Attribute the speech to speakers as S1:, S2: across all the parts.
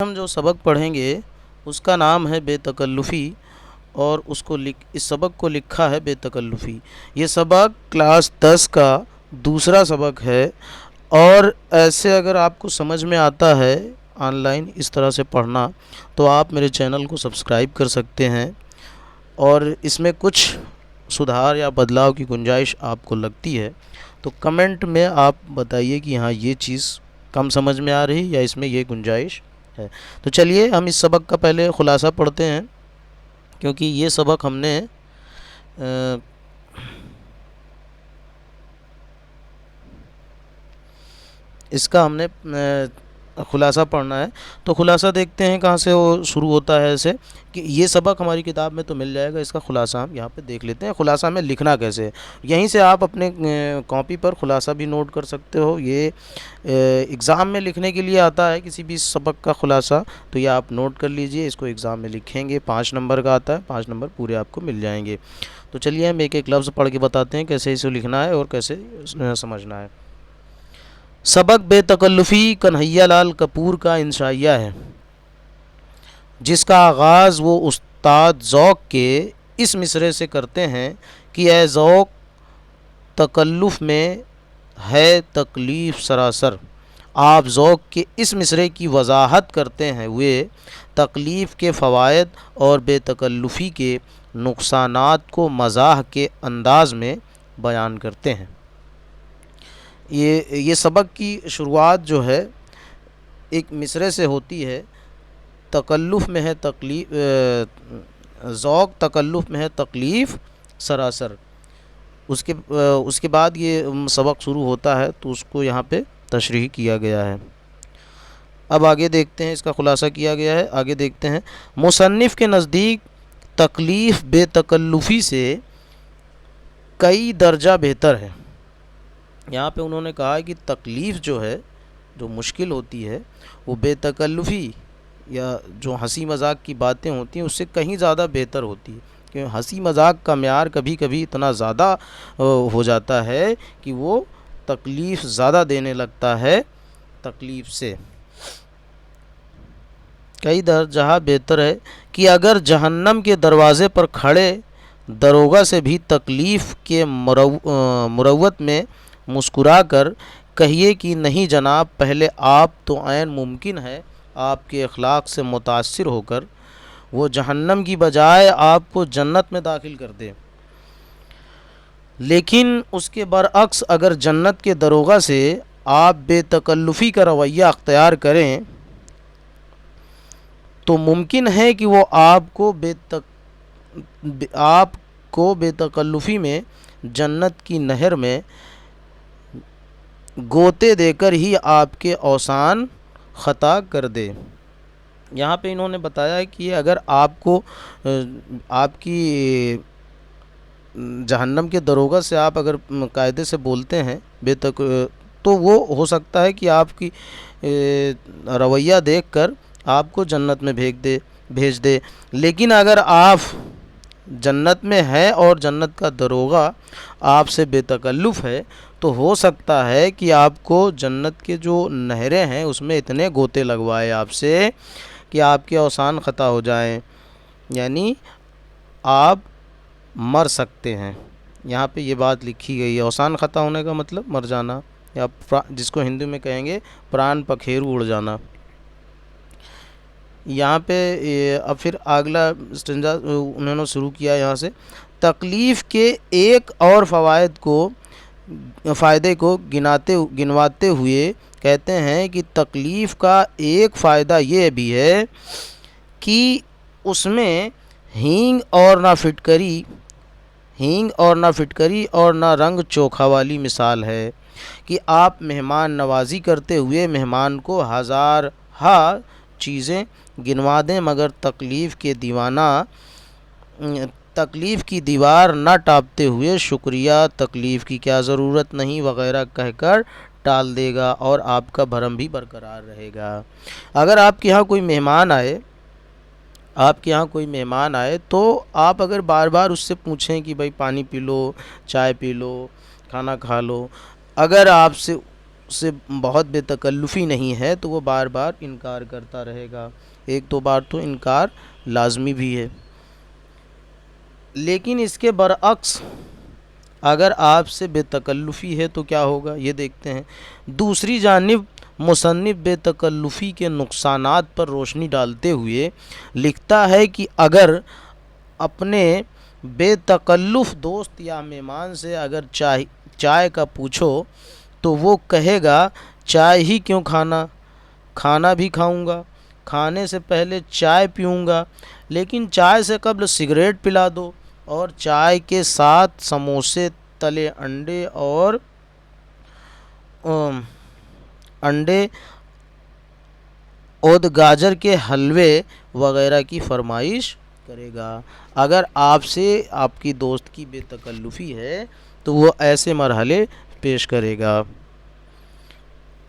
S1: ہم جو سبق پڑھیں گے اس کا نام ہے بے تکلفی، اور اس سبق کو لکھا ہے بے تکلفی۔ یہ سبق کلاس 10 کا دوسرا سبق ہے، اور ایسے اگر آپ کو سمجھ میں آتا ہے آن لائن اس طرح سے پڑھنا تو آپ میرے چینل کو سبسکرائب کر سکتے ہیں، اور اس میں کچھ سدھار یا بدلاؤ کی گنجائش آپ کو لگتی ہے تو کمنٹ میں آپ بتائیے کہ ہاں یہ چیز کم سمجھ میں آ رہی یا اس میں یہ گنجائش ہے۔ تو چلیے ہم اس سبق کا پہلے خلاصہ پڑھتے ہیں، کیونکہ یہ سبق ہم نے اس کا ہم نے خلاصہ پڑھنا ہے۔ تو خلاصہ دیکھتے ہیں کہاں سے وہ شروع ہوتا ہے، ایسے کہ یہ سبق ہماری کتاب میں تو مل جائے گا، اس کا خلاصہ ہم یہاں پہ دیکھ لیتے ہیں۔ خلاصہ میں لکھنا کیسے ہے، یہیں سے آپ اپنے کاپی پر خلاصہ بھی نوٹ کر سکتے ہو۔ یہ ایگزام میں لکھنے کے لیے آتا ہے کسی بھی سبق کا خلاصہ، تو یہ آپ نوٹ کر لیجئے، اس کو ایگزام میں لکھیں گے 5 نمبر کا آتا ہے، 5 نمبر پورے آپ کو مل جائیں گے۔ تو چلیے ہم ایک ایک لفظ پڑھ کے بتاتے ہیں کیسے اسے لکھنا ہے اور کیسے سمجھنا ہے۔ سبق بے تکلفی کنہیا لال کپور کا انشائیہ ہے، جس کا آغاز وہ استاد ذوق کے اس مصرعے سے کرتے ہیں کہ اے ذوق تکلف میں ہے تکلیف سراسر۔ آپ ذوق کے اس مصرعے کی وضاحت کرتے ہیں ہوئے تکلیف کے فوائد اور بے تکلفی کے نقصانات کو مزاح کے انداز میں بیان کرتے ہیں۔ یہ سبق کی شروعات جو ہے ایک مصرعے سے ہوتی ہے، تکلف میں ہے تکلیف، ذوق تکلف میں ہے تکلیف سراسر۔ اس کے بعد یہ سبق شروع ہوتا ہے، تو اس کو یہاں پہ تشریح کیا گیا ہے۔ اب آگے دیکھتے ہیں، اس کا خلاصہ کیا گیا ہے، آگے دیکھتے ہیں۔ مصنف کے نزدیک تکلیف بے تکلفی سے کئی درجہ بہتر ہے۔ یہاں پہ انہوں نے کہا کہ تکلیف جو ہے، جو مشکل ہوتی ہے، وہ بے تکلفی یا جو ہنسی مذاق کی باتیں ہوتی ہیں اس سے کہیں زیادہ بہتر ہوتی ہے، کیونکہ ہنسی مذاق کا معیار کبھی کبھی اتنا زیادہ ہو جاتا ہے کہ وہ تکلیف زیادہ دینے لگتا ہے تکلیف سے۔ کئی درجہ بہتر ہے کہ اگر جہنم کے دروازے پر کھڑے داروغہ سے بھی تکلیف کے مروت میں مسکرا کر کہیے کہ نہیں جناب، پہلے آپ تو عین ممکن ہے آپ کے اخلاق سے متاثر ہو کر وہ جہنم کی بجائے آپ کو جنت میں داخل کر دے، لیکن اس کے برعکس اگر جنت کے داروغہ سے آپ بے تکلفی کا رویہ اختیار کریں تو ممکن ہے کہ وہ آپ کو بے تکلفی میں جنت کی نہر میں گوتے دے کر ہی آپ کے اوسان خطا کر دے۔ یہاں پہ انہوں نے بتایا کہ اگر آپ کو آپ کی جہنم کے داروغہ سے آپ اگر قاعدے سے بولتے ہیں تو وہ ہو سکتا ہے کہ آپ کی رویہ دیکھ کر آپ کو جنت میں بھیج دے، لیکن اگر آپ جنت میں ہے اور جنت کا داروغہ آپ سے بے تکلف ہے تو ہو سکتا ہے کہ آپ کو جنت کے جو نہریں ہیں اس میں اتنے گوتے لگوائے آپ سے کہ آپ کے اوسان خطا ہو جائیں، یعنی آپ مر سکتے ہیں۔ یہاں پہ یہ بات لکھی گئی ہے، اوسان خطا ہونے کا مطلب مر جانا، یا جس کو ہندی میں کہیں گے پران پکھیرو اڑ جانا۔ یہاں پہ اب پھر اگلا اسٹنجا انہوں نے شروع کیا یہاں سے، تکلیف کے ایک اور فائدے کو گنواتے ہوئے کہتے ہیں کہ تکلیف کا ایک فائدہ یہ بھی ہے کہ اس میں ہینگ اور نہ فٹکری اور نہ رنگ چوکھا والی مثال ہے کہ آپ مہمان نوازی کرتے ہوئے مہمان کو ہزارہا چیزیں گنوا دیں مگر تکلیف کی دیوار نہ ٹاپتے ہوئے شکریہ، تکلیف کی کیا ضرورت نہیں وغیرہ کہہ کر ٹال دے گا اور آپ کا بھرم بھی برقرار رہے گا۔ اگر آپ کے ہاں کوئی مہمان آئے تو آپ اگر بار بار اس سے پوچھیں کہ بھائی پانی پی لو، چائے پی لو، کھانا کھا لو، اگر آپ سے سے بہت بے تکلفی نہیں ہے تو وہ بار بار انکار کرتا رہے گا، ایک دو بار تو انکار لازمی بھی ہے۔ لیکن اس کے برعکس اگر آپ سے بے تکلفی ہے تو کیا ہوگا، یہ دیکھتے ہیں۔ دوسری جانب مصنف بے تکلفی کے نقصانات پر روشنی ڈالتے ہوئے لکھتا ہے کہ اگر اپنے بے تکلف دوست یا مہمان سے اگر چائے کا پوچھو تو وہ کہے گا چائے ہی کیوں کھانا، کھانا بھی کھاؤں گا، کھانے سے پہلے چائے پیوں گا، لیکن چائے سے قبل سگریٹ پلا دو اور چائے کے ساتھ سموسے، تلے انڈے اور گاجر کے حلوے وغیرہ کی فرمائش کرے گا۔ اگر آپ سے آپ کی دوست کی بے تکلفی ہے تو وہ ایسے مرحلے پیش کرے گا۔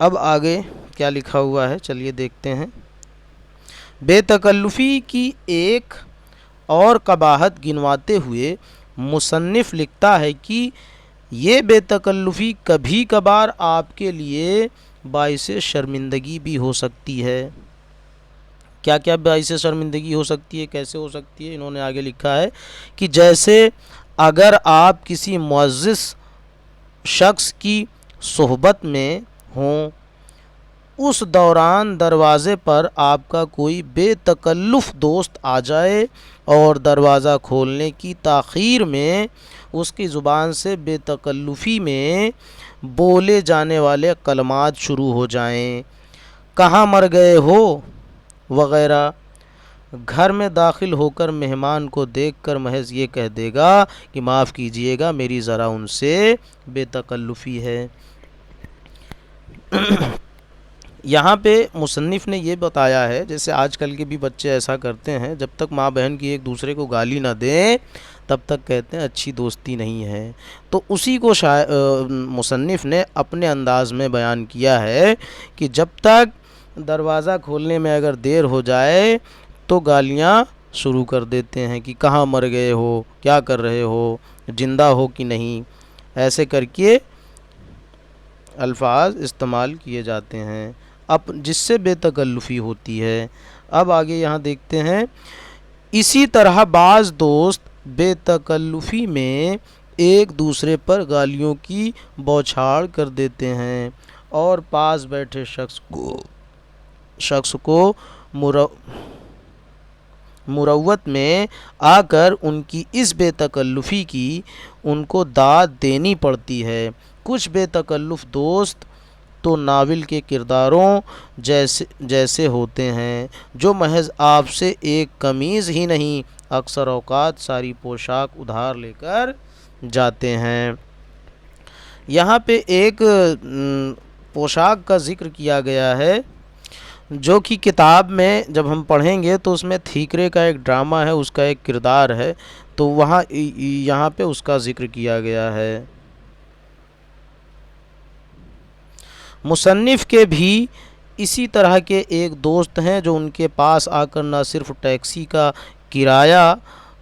S1: اب آگے کیا لکھا ہوا ہے چلیے دیکھتے ہیں۔ بے تکلفی کی ایک اور قباحت گنواتے ہوئے مصنف لکھتا ہے کہ یہ بے تکلفی کبھی کبھار آپ کے لیے باعث شرمندگی بھی ہو سکتی ہے۔ کیا کیا باعث شرمندگی ہو سکتی ہے، کیسے ہو سکتی ہے؟ انہوں نے آگے لکھا ہے کہ جیسے اگر آپ کسی معزز شخص کی صحبت میں ہوں، اس دوران دروازے پر آپ کا کوئی بے تکلف دوست آ جائے اور دروازہ کھولنے کی تاخیر میں اس کی زبان سے بے تکلفی میں بولے جانے والے کلمات شروع ہو جائیں، کہاں مر گئے ہو وغیرہ، گھر میں داخل ہو کر مہمان کو دیکھ کر محض یہ کہہ دے گا کہ معاف کیجئے گا میری ذرا ان سے بے تکلفی ہے۔ یہاں پہ مصنف نے یہ بتایا ہے جیسے آج کل کے بھی بچے ایسا کرتے ہیں، جب تک ماں بہن کی ایک دوسرے کو گالی نہ دیں تب تک کہتے ہیں اچھی دوستی نہیں ہے، تو اسی کو مصنف نے اپنے انداز میں بیان کیا ہے کہ جب تک دروازہ کھولنے میں اگر دیر ہو جائے تو گالیاں شروع کر دیتے ہیں کہ کہاں مر گئے ہو، کیا کر رہے ہو، زندہ ہو کہ نہیں، ایسے کر کے الفاظ استعمال کیے جاتے ہیں جس سے بے تکلفی ہوتی ہے۔ اب آگے یہاں دیکھتے ہیں، اسی طرح بعض دوست بے تکلفی میں ایک دوسرے پر گالیوں کی بوچھاڑ کر دیتے ہیں اور پاس بیٹھے شخص کو مروت میں آ کر ان کی اس بے تکلفی کی ان کو داد دینی پڑتی ہے۔ کچھ بے تکلف دوست تو ناول کے کرداروں جیسے ہوتے ہیں جو محض آپ سے ایک قمیض ہی نہیں اکثر اوقات ساری پوشاک ادھار لے کر جاتے ہیں۔ یہاں پہ ایک پوشاک کا ذکر کیا گیا ہے جو کہ کتاب میں جب ہم پڑھیں گے تو اس میں تھیکرے کا ایک ڈرامہ ہے، اس کا ایک کردار ہے، تو یہاں پہ اس کا ذکر کیا گیا ہے۔ مصنف کے بھی اسی طرح کے ایک دوست ہیں جو ان کے پاس آ کر نہ صرف ٹیکسی کا کرایہ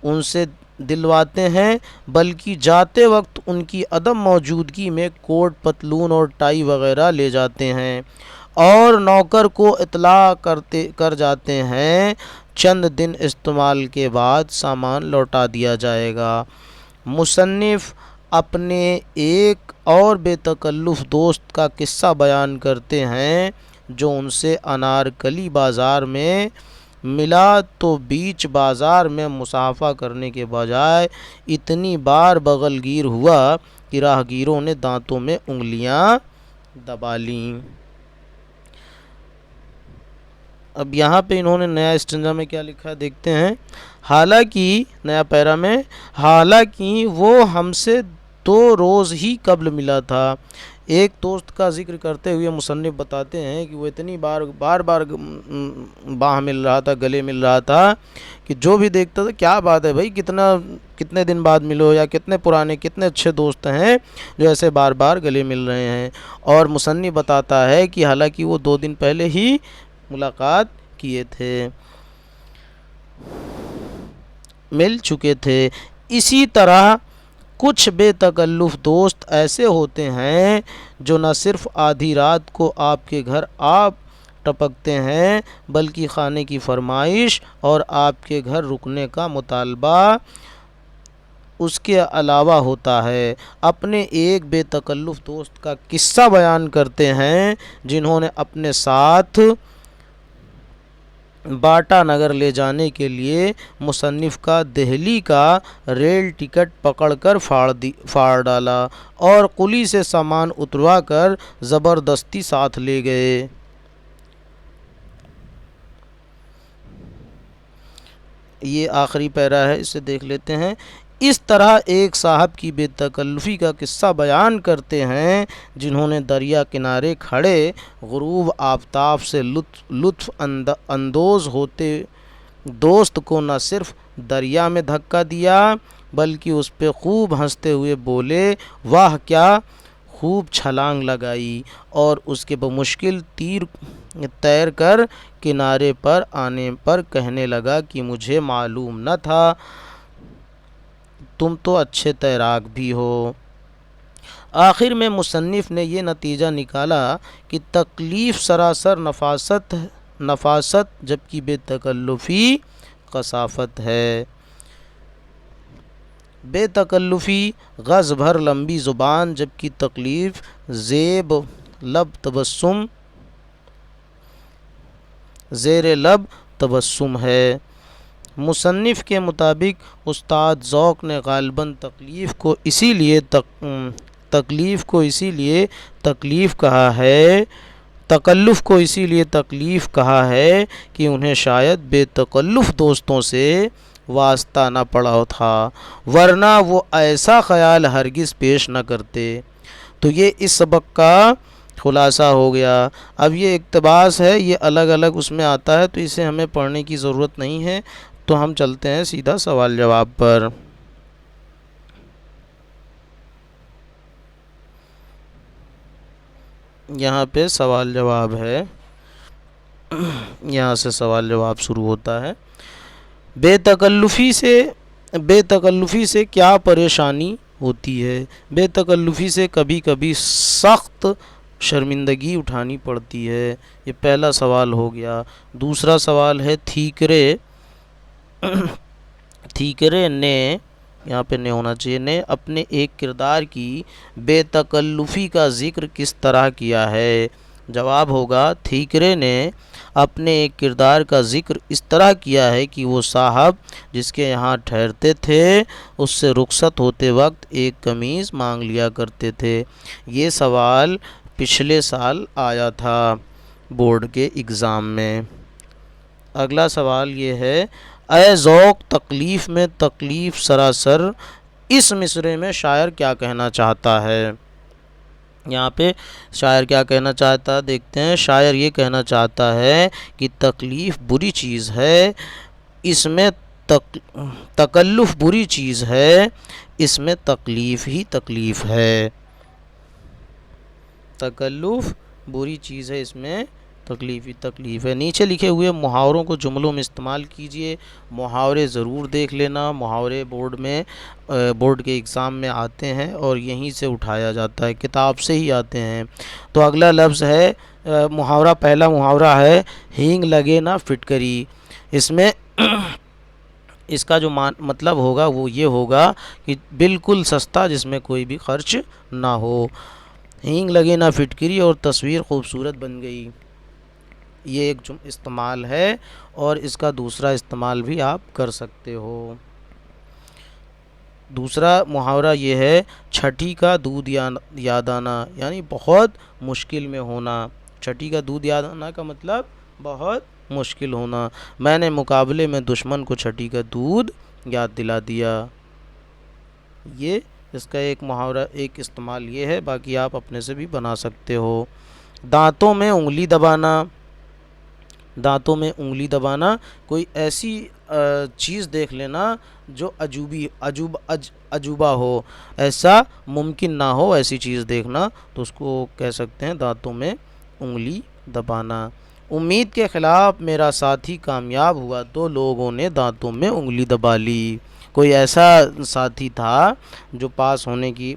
S1: ان سے دلواتے ہیں بلکہ جاتے وقت ان کی عدم موجودگی میں کوٹ پتلون اور ٹائی وغیرہ لے جاتے ہیں اور نوکر کو اطلاع کر جاتے ہیں چند دن استعمال کے بعد سامان لوٹا دیا جائے گا۔ مصنف اپنے ایک اور بے تکلف دوست کا قصہ بیان کرتے ہیں جو ان سے انارکلی بازار میں ملا تو بیچ بازار میں مصافحہ کرنے کے بجائے اتنی بار بغل گیر ہوا کہ راہگیروں نے دانتوں میں انگلیاں دبا لیں۔ اب یہاں پہ انہوں نے نیا اسٹنجا میں کیا لکھا ہے دیکھتے ہیں۔ حالانکہ نیا پیرا میں، حالانکہ وہ ہم سے 2 روز ہی قبل ملا تھا۔ ایک دوست کا ذکر کرتے ہوئے مصنف بتاتے ہیں کہ وہ اتنی بار باہ مل رہا تھا، گلے مل رہا تھا کہ جو بھی دیکھتا تھا کیا بات ہے بھائی، کتنے دن بعد ملو، یا کتنے پرانے کتنے اچھے دوست ہیں جو ایسے بار بار گلے مل رہے ہیں۔ اور مصنف بتاتا ہے کہ حالانکہ وہ 2 دن پہلے ہی ملاقات کیے تھے، مل چکے تھے۔ اسی طرح کچھ بے تکلف دوست ایسے ہوتے ہیں جو نہ صرف آدھی رات کو آپ کے گھر آپ ٹپکتے ہیں بلکہ کھانے کی فرمائش اور آپ کے گھر رکنے کا مطالبہ اس کے علاوہ ہوتا ہے۔ اپنے ایک بے تکلف دوست کا قصہ بیان کرتے ہیں جنہوں نے اپنے ساتھ باٹا نگر لے جانے کے لیے مصنف کا دہلی کا ریل ٹکٹ پکڑ کر پھاڑ ڈالا اور قلی سے سامان اتروا کر زبردستی ساتھ لے گئے۔ یہ آخری پیرا ہے، اسے دیکھ لیتے ہیں۔ اس طرح ایک صاحب کی بے تکلفی کا قصہ بیان کرتے ہیں جنہوں نے دریا کنارے کھڑے غروب آفتاب سے لطف اندوز ہوتے دوست کو نہ صرف دریا میں دھکا دیا بلکہ اس پہ خوب ہنستے ہوئے بولے، واہ کیا خوب چھلانگ لگائی، اور اس کے بمشکل تیر کر کنارے پر آنے پر کہنے لگا کہ مجھے معلوم نہ تھا تم تو اچھے تیراک بھی ہو۔ آخر میں مصنف نے یہ نتیجہ نکالا کہ تکلیف سراسر نفاست جبکہ بے تکلفی کثافت ہے۔ بے تکلفی غض بھر لمبی زبان جبکہ تکلیف زیر لب تبسم ہے۔ مصنف کے مطابق استاد ذوق نے غالباً تکلف کو اسی لیے تکلیف کہا ہے کہ انہیں شاید بے تکلف دوستوں سے واسطہ نہ پڑا تھا، ورنہ وہ ایسا خیال ہرگز پیش نہ کرتے۔ تو یہ اس سبق کا خلاصہ ہو گیا۔ اب یہ اقتباس ہے، یہ الگ الگ اس میں آتا ہے تو اسے ہمیں پڑھنے کی ضرورت نہیں ہے، تو ہم چلتے ہیں سیدھا سوال جواب پر۔ یہاں پہ سوال جواب ہے، یہاں سے سوال جواب شروع ہوتا ہے۔ بے تکلفی سے کیا پریشانی ہوتی ہے؟ بے تکلفی سے کبھی کبھی سخت شرمندگی اٹھانی پڑتی ہے، یہ پہلا سوال ہو گیا۔ دوسرا سوال ہے تھیکرے نے، یہاں پہ نے ہونا چاہیے، نے اپنے ایک کردار کی بے تکلفی کا ذکر کس طرح کیا ہے؟ جواب ہوگا تھیکرے نے اپنے ایک کردار کا ذکر اس طرح کیا ہے کہ وہ صاحب جس کے یہاں ٹھہرتے تھے اس سے رخصت ہوتے وقت ایک قمیض مانگ لیا کرتے تھے۔ یہ سوال پچھلے سال آیا تھا بورڈ کے ایگزام میں۔ اگلا سوال یہ ہے، اے ذوق تکلیف میں تکلیف سراسر، اس مصرعے میں شاعر کیا کہنا چاہتا ہے؟ یہاں پہ شاعر کیا کہنا چاہتا ہے دیکھتے ہیں۔ شاعر یہ کہنا چاہتا ہے کہ تکلیف بری چیز ہے، اس میں تکلف بری چیز ہے، اس میں تکلیف ہی تکلیف ہے۔ تکلف بری چیز ہے، اس میں تکلیف ہی تکلیف ہے۔ نیچے لکھے ہوئے محاوروں کو جملوں میں استعمال کیجئے۔ محاورے ضرور دیکھ لینا، محاورے بورڈ کے ایگزام میں آتے ہیں اور یہیں سے اٹھایا جاتا ہے، کتاب سے ہی آتے ہیں۔ تو اگلا لفظ ہے محاورہ، پہلا محاورہ ہے ہینگ لگے نہ فٹکری۔ اس میں اس کا جو مطلب ہوگا وہ یہ ہوگا کہ بالکل سستا جس میں کوئی بھی خرچ نہ ہو۔ ہینگ لگے نہ فٹکری اور تصویر خوبصورت بن گئی، یہ ایک استعمال ہے، اور اس کا دوسرا استعمال بھی آپ کر سکتے ہو۔ دوسرا محاورہ یہ ہے چھٹی کا دودھ یاد آنا، یعنی بہت مشکل میں ہونا۔ چھٹی کا دودھ یاد آنا کا مطلب بہت مشکل ہونا۔ میں نے مقابلے میں دشمن کو چھٹی کا دودھ یاد دلا دیا۔ یہ اس کا ایک محاورہ، ایک استعمال یہ ہے، باقی آپ اپنے سے بھی بنا سکتے ہو۔ دانتوں میں انگلی دبانا، دانتوں میں انگلی دبانا، کوئی ایسی چیز دیکھ لینا جو عجوبہ ہو، ایسا ممکن نہ ہو ایسی چیز دیکھنا، تو اس کو کہہ سکتے ہیں دانتوں میں انگلی دبانا۔ امید کے خلاف میرا ساتھی کامیاب ہوا تو لوگوں نے دانتوں میں انگلی دبا لی۔ کوئی ایسا ساتھی تھا جو پاس ہونے کی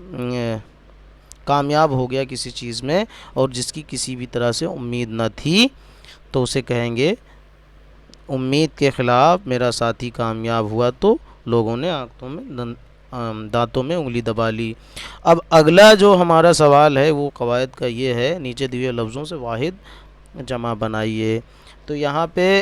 S1: کامیاب ہو گیا کسی چیز میں اور جس کی کسی بھی طرح سے امید نہ تھی، تو اسے کہیں گے امید کے خلاف میرا ساتھی کامیاب ہوا تو لوگوں نے دانتوں میں انگلی دبا لی۔ اب اگلا جو ہمارا سوال ہے وہ قواعد کا یہ ہے، نیچے دیے لفظوں سے واحد جمع بنائیے۔ تو یہاں پہ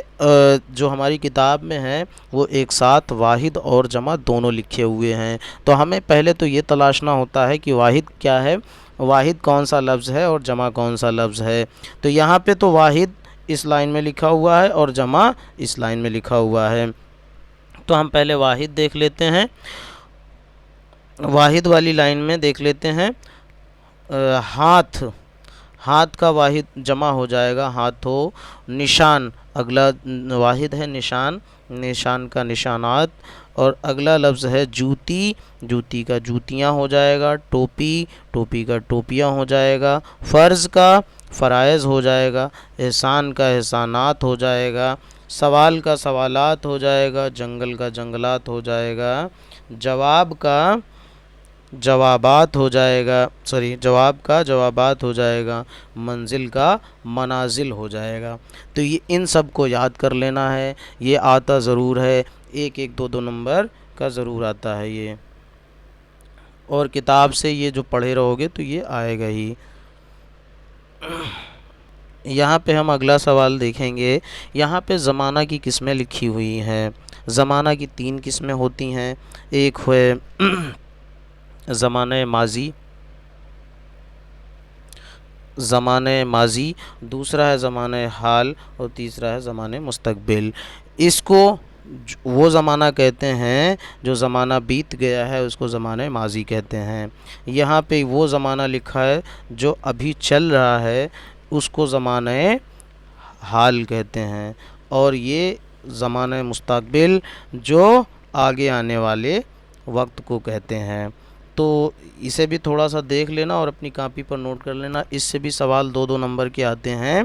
S1: جو ہماری کتاب میں ہے وہ ایک ساتھ واحد اور جمع دونوں لکھے ہوئے ہیں، تو ہمیں پہلے تو یہ تلاشنا ہوتا ہے کہ واحد کیا ہے، واحد کون سا لفظ ہے اور جمع کون سا لفظ ہے۔ تو یہاں پہ تو واحد اس لائن میں لکھا ہوا ہے اور جمع اس لائن میں لکھا ہوا ہے، تو ہم پہلے واحد دیکھ لیتے ہیں۔ واحد والی لائن میں دیکھ لیتے ہیں، ہاتھ، ہاتھ کا واحد جمع ہو جائے گا ہاتھوں۔ نشان، اگلا واحد ہے نشان، نشان کا نشانات۔ اور اگلا لفظ ہے جوتی، جوتی کا جوتیاں ہو جائے گا۔ ٹوپی، ٹوپی کا ٹوپیاں ہو جائے گا۔ فرض کا فرائض ہو جائے گا۔ احسان کا احسانات ہو جائے گا۔ سوال کا سوالات ہو جائے گا۔ جنگل کا جنگلات ہو جائے گا۔ جواب کا جوابات ہو جائے گا، جواب کا جوابات ہو جائے گا۔ منزل کا منازل ہو جائے گا۔ تو یہ ان سب کو یاد کر لینا ہے، یہ آتا ضرور ہے، ایک ایک دو دو نمبر کا ضرور آتا ہے یہ، اور کتاب سے یہ جو پڑھے رہو گے تو یہ آئے گا ہی۔ یہاں پہ ہم اگلا سوال دیکھیں گے، یہاں پہ زمانہ کی قسمیں لکھی ہوئی ہیں۔ زمانہ کی 3 قسمیں ہوتی ہیں، ایک ہے زمانہ ماضی، زمانہ ماضی، دوسرا ہے زمانہ حال اور تیسرا ہے زمانہ مستقبل۔ اس کو وہ زمانہ کہتے ہیں جو زمانہ بیت گیا ہے، اس کو زمانہ ماضی کہتے ہیں۔ یہاں پہ وہ زمانہ لکھا ہے جو ابھی چل رہا ہے، اس کو زمانہ حال کہتے ہیں، اور یہ زمانہ مستقبل جو آگے آنے والے وقت کو کہتے ہیں۔ تو اسے بھی تھوڑا سا دیکھ لینا اور اپنی کاپی پر نوٹ کر لینا، اس سے بھی سوال 2 نمبر کے آتے ہیں،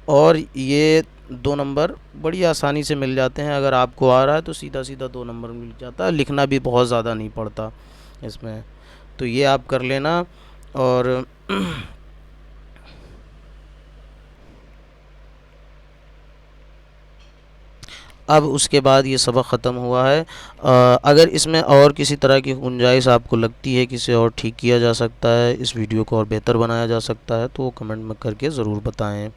S1: اور یہ 2 نمبر بڑی آسانی سے مل جاتے ہیں۔ اگر آپ کو آ رہا ہے تو سیدھا سیدھا 2 نمبر مل جاتا ہے، لکھنا بھی بہت زیادہ نہیں پڑتا اس میں، تو یہ آپ کر لینا۔ اور اب اس کے بعد یہ سبق ختم ہوا ہے۔ اگر اس میں اور کسی طرح کی گنجائش آپ کو لگتی ہے، کسی اور ٹھیک کیا جا سکتا ہے، اس ویڈیو کو اور بہتر بنایا جا سکتا ہے، تو وہ کمنٹ میں کر کے ضرور بتائیں۔